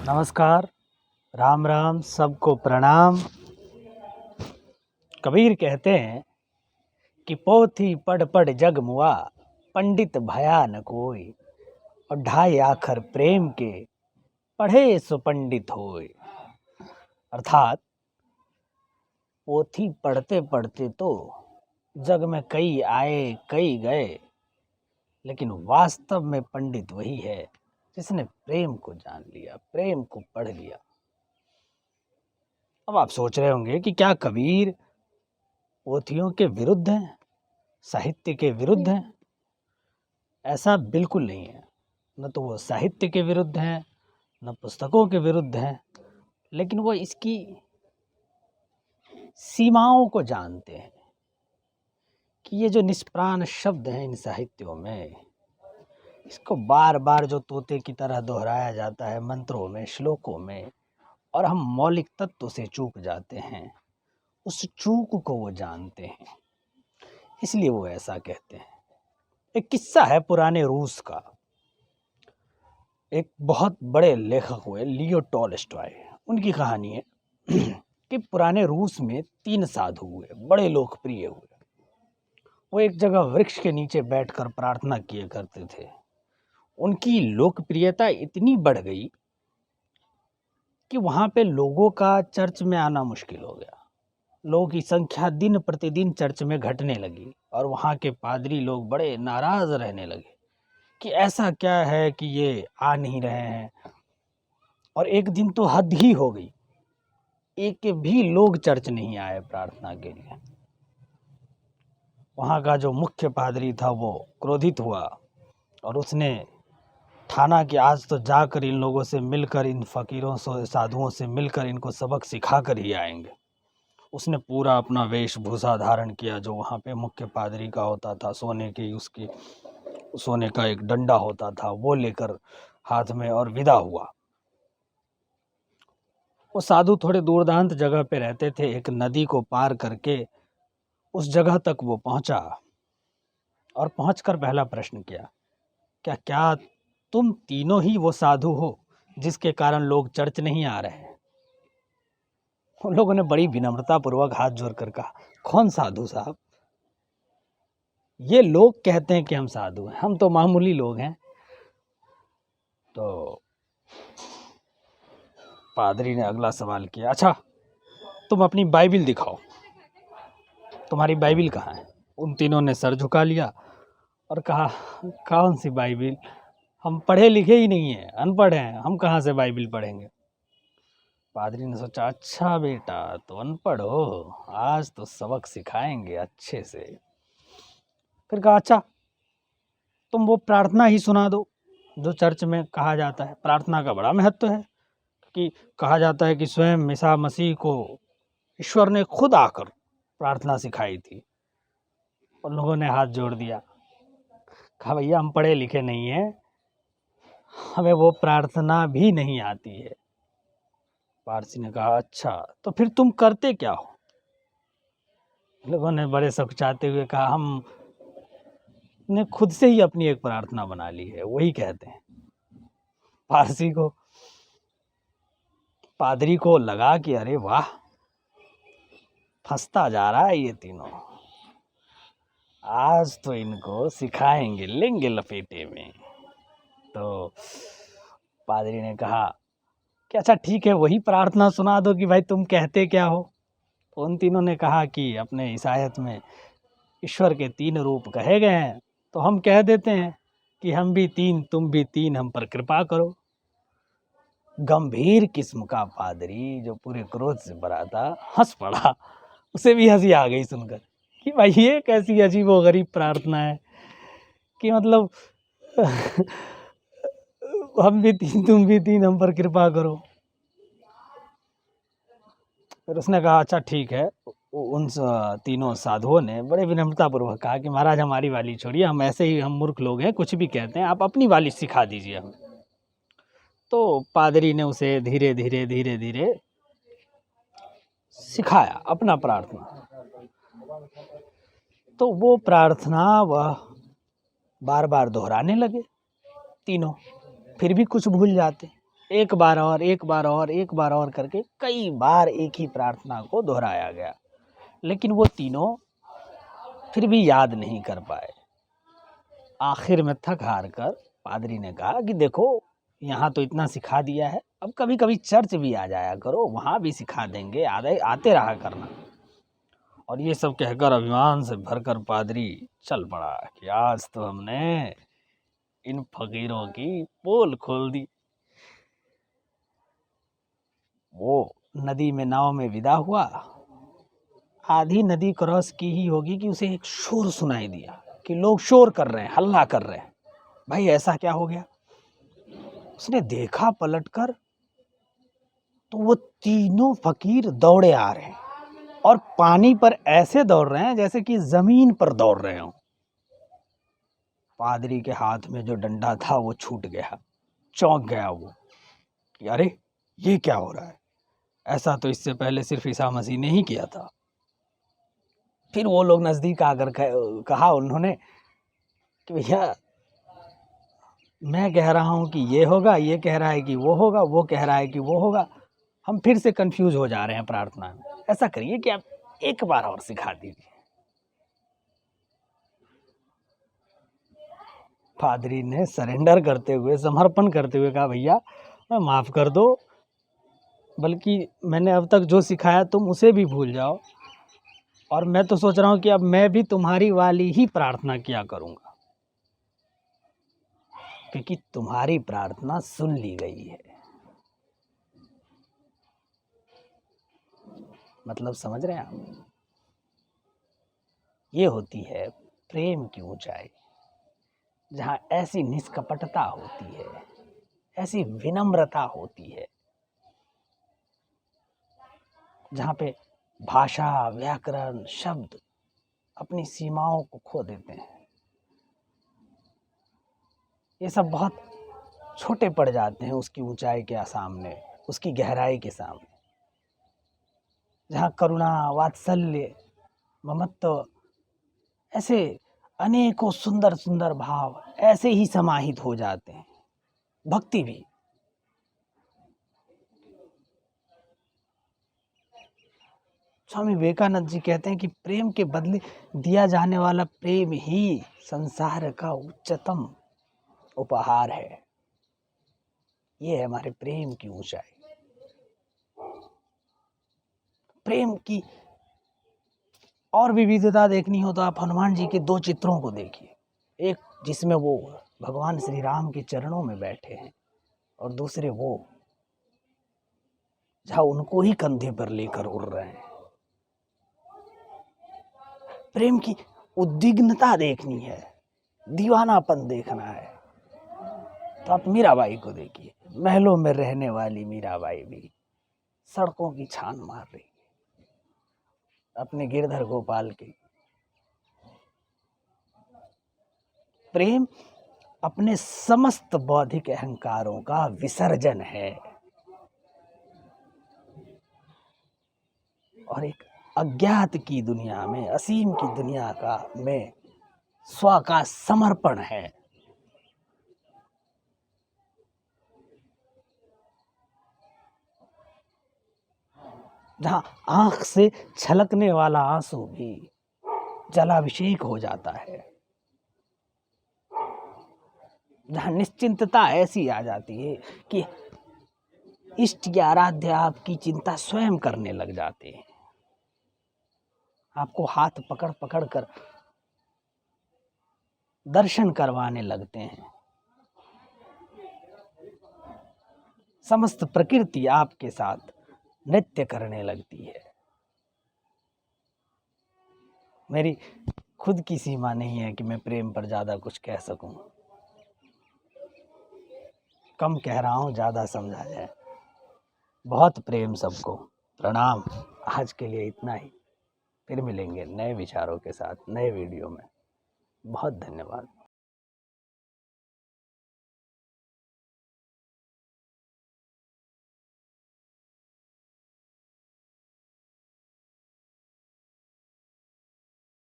नमस्कार, राम राम, सबको प्रणाम। कबीर कहते हैं कि पोथी पढ़ पढ़ जग मुआ, पंडित भया न कोई। और ढाई आखर प्रेम के, पढ़े सो पंडित होए। अर्थात पोथी पढ़ते पढ़ते तो जग में कई आए कई गए, लेकिन वास्तव में पंडित वही है जिसने प्रेम को जान लिया, प्रेम को पढ़ लिया। अब आप सोच रहे होंगे कि क्या कबीर पोथियों के विरुद्ध हैं, साहित्य के विरुद्ध हैं? ऐसा बिल्कुल नहीं है। न तो वो साहित्य के विरुद्ध हैं, न पुस्तकों के विरुद्ध हैं, लेकिन वो इसकी सीमाओं को जानते हैं कि ये जो निष्प्राण शब्द हैं इन साहित्यों में, इसको बार बार जो तोते की तरह दोहराया जाता है मंत्रों में, श्लोकों में, और हम मौलिक तत्व से चूक जाते हैं, उस चूक को वो जानते हैं, इसलिए वो ऐसा कहते हैं। एक किस्सा है पुराने रूस का। एक बहुत बड़े लेखक हुए लियो टॉलस्टॉय, उनकी कहानी है कि पुराने रूस में 3 साधु हुए, बड़े लोकप्रिय हुए। वो एक जगह वृक्ष के नीचे बैठकर प्रार्थना किए करते थे। उनकी लोकप्रियता इतनी बढ़ गई कि वहाँ पे लोगों का चर्च में आना मुश्किल हो गया। लोगों की संख्या दिन प्रतिदिन चर्च में घटने लगी और वहाँ के पादरी लोग बड़े नाराज रहने लगे कि ऐसा क्या है कि ये आ नहीं रहे हैं। और एक दिन तो हद ही हो गई, एक भी लोग चर्च नहीं आए प्रार्थना के लिए। वहाँ का जो मुख्य पादरी था वो क्रोधित हुआ और उसने ठाना कि आज तो जाकर इन लोगों से मिलकर, इन फकीरों से, साधुओं से मिलकर इनको सबक सिखा कर ही आएंगे। उसने पूरा अपना वेशभूषा धारण किया जो वहाँ पे मुख्य पादरी का होता था, सोने का एक डंडा होता था, वो लेकर हाथ में, और विदा हुआ। वो साधु थोड़े दूरदांत जगह पे रहते थे। एक नदी को पार करके उस जगह तक वो पहुंचा और पहुंचकर पहला प्रश्न किया, क्या क्या तुम तीनों ही वो साधु हो जिसके कारण लोग चर्च नहीं आ रहे हैं? उन लोगों ने बड़ी विनम्रता पूर्वक हाथ जोड़कर कहा, कौन साधु साहब? ये लोग कहते हैं कि हम साधु हैं, हम तो मामूली लोग हैं। तो पादरी ने अगला सवाल किया, अच्छा तुम अपनी बाइबिल दिखाओ, तुम्हारी बाइबिल कहाँ है? उन तीनों ने सर झुका लिया और कहा, कौन सी बाइबिल, हम पढ़े लिखे ही नहीं हैं, अनपढ़ हैं, हम कहाँ से बाइबिल पढ़ेंगे? पादरी ने सोचा, अच्छा बेटा तो अनपढ़ हो, आज तो सबक सिखाएंगे अच्छे से। फिर कहा, अच्छा तुम वो प्रार्थना ही सुना दो जो चर्च में कहा जाता है। प्रार्थना का बड़ा महत्व है कि कहा जाता है कि स्वयं ईसा मसीह को ईश्वर ने खुद आकर प्रार्थना सिखाई थी। उन लोगों ने हाथ जोड़ दिया, कहा भैया हम पढ़े लिखे नहीं हैं, हमें वो प्रार्थना भी नहीं आती है। पारसी ने कहा, अच्छा तो फिर तुम करते क्या हो? लोगों ने बड़े सकुचाते हुए कहा, हम ने खुद से ही अपनी एक प्रार्थना बना ली है, वही कहते हैं। पारसी को, पादरी को लगा कि अरे वाह, फंसता जा रहा है ये तीनों, आज तो इनको सिखाएंगे, लेंगे लपेटे में। तो पादरी ने कहा कि अच्छा ठीक है, वही प्रार्थना सुना दो कि भाई तुम कहते क्या हो। तो उन तीनों ने कहा कि अपने ईसाईयत में ईश्वर के 3 रूप कहे गए हैं, तो हम कह देते हैं कि हम भी 3 तुम भी 3, हम पर कृपा करो। गंभीर किस्म का पादरी जो पूरे क्रोध से भरा था हंस पड़ा, उसे भी हंसी आ गई सुनकर कि भाई ये कैसी अजीबोगरीब प्रार्थना है कि मतलब हम भी 3 तुम भी 3, हम पर कृपा करो। फिर उसने कहा, अच्छा ठीक है। उन तीनों साधुओं ने बड़े विनम्रता पूर्वक कहा कि महाराज हमारी वाली छोड़िए, हम ऐसे ही, हम मूर्ख लोग हैं, कुछ भी कहते हैं, आप अपनी वाली सिखा दीजिए हमें। तो पादरी ने उसे धीरे धीरे धीरे धीरे सिखाया अपना प्रार्थना। तो वो प्रार्थना वह बार बार दोहराने लगे तीनों, फिर भी कुछ भूल जाते। एक बार और, एक बार और, एक बार और करके कई बार एक ही प्रार्थना को दोहराया गया, लेकिन वो तीनों फिर भी याद नहीं कर पाए। आखिर में थक हार कर पादरी ने कहा कि देखो, यहाँ तो इतना सिखा दिया है, अब कभी कभी चर्च भी आ जाया करो, वहाँ भी सिखा देंगे, आते रहा करना। और ये सब कहकर अभिमान से भरकर पादरी चल पड़ा कि आज तो हमने इन फकीरों की पोल खोल दी। वो नदी में नाव में विदा हुआ। आधी नदी क्रॉस की ही होगी कि उसे एक शोर सुनाई दिया कि लोग शोर कर रहे हैं, हल्ला कर रहे हैं। भाई ऐसा क्या हो गया? उसने देखा पलटकर, तो वो तीनों फकीर दौड़े आ रहे हैं और पानी पर ऐसे दौड़ रहे हैं जैसे कि जमीन पर दौड़ रहे हों। पादरी के हाथ में जो डंडा था वो छूट गया। चौंक गया वो कि अरे ये क्या हो रहा है, ऐसा तो इससे पहले सिर्फ ईसा मसीह ने ही किया था। फिर वो लोग नजदीक आकर कहा उन्होंने कि भैया, मैं कह रहा हूँ कि ये होगा, ये कह रहा है कि वो होगा, वो कह रहा है कि वो होगा, हम फिर से कंफ्यूज हो जा रहे हैं प्रार्थना में। ऐसा करिए कि आप एक बार और सिखा दीजिए। पादरी ने सरेंडर करते हुए, समर्पण करते हुए कहा, भैया माफ़ कर दो, बल्कि मैंने अब तक जो सिखाया तुम उसे भी भूल जाओ, और मैं तो सोच रहा हूँ कि अब मैं भी तुम्हारी वाली ही प्रार्थना किया करूँगा, क्योंकि तुम्हारी प्रार्थना सुन ली गई है। मतलब समझ रहे हैं आप? ये होती है प्रेम की ऊंचाई, जहाँ ऐसी निष्कपटता होती है, ऐसी विनम्रता होती है, जहाँ पे भाषा, व्याकरण, शब्द अपनी सीमाओं को खो देते हैं। ये सब बहुत छोटे पड़ जाते हैं उसकी ऊंचाई के सामने, उसकी गहराई के सामने, जहाँ करुणा, वात्सल्य, ममत्व, ऐसे अनेकों सुंदर सुंदर भाव ऐसे ही समाहित हो जाते हैं। भक्ति भी। स्वामी विवेकानंद जी कहते हैं कि प्रेम के बदले दिया जाने वाला प्रेम ही संसार का उच्चतम उपहार है। ये है हमारे प्रेम की ऊंचाई। प्रेम की और विविधता देखनी हो तो आप हनुमान जी के 2 चित्रों को देखिए। एक जिसमें वो भगवान श्री राम के चरणों में बैठे हैं, और दूसरे वो जहाँ उनको ही कंधे पर लेकर उड़ रहे हैं। प्रेम की उद्विग्नता देखनी है, दीवानापन देखना है, तो आप मीराबाई को देखिए। महलों में रहने वाली मीराबाई भी सड़कों की छान मार रही है अपने गिरधर गोपाल के। प्रेम अपने समस्त बौद्धिक अहंकारों का विसर्जन है, और एक अज्ञात की दुनिया में, असीम की दुनिया का में स्व का समर्पण है। जहां आंख से छलकने वाला आंसू भी जलाभिषेक हो जाता है, जहां निश्चिंतता ऐसी आ जाती है कि इष्ट या आराध्य आपकी चिंता स्वयं करने लग जाते हैं, आपको हाथ पकड़ पकड़ कर दर्शन करवाने लगते हैं। समस्त प्रकृति आपके साथ नृत्य करने लगती है। मेरी खुद की सीमा नहीं है कि मैं प्रेम पर ज़्यादा कुछ कह सकूं। कम कह रहा हूं, ज़्यादा समझा जाए। बहुत प्रेम सबको। प्रणाम। आज के लिए इतना ही। फिर मिलेंगे नए विचारों के साथ नए वीडियो में। बहुत धन्यवाद।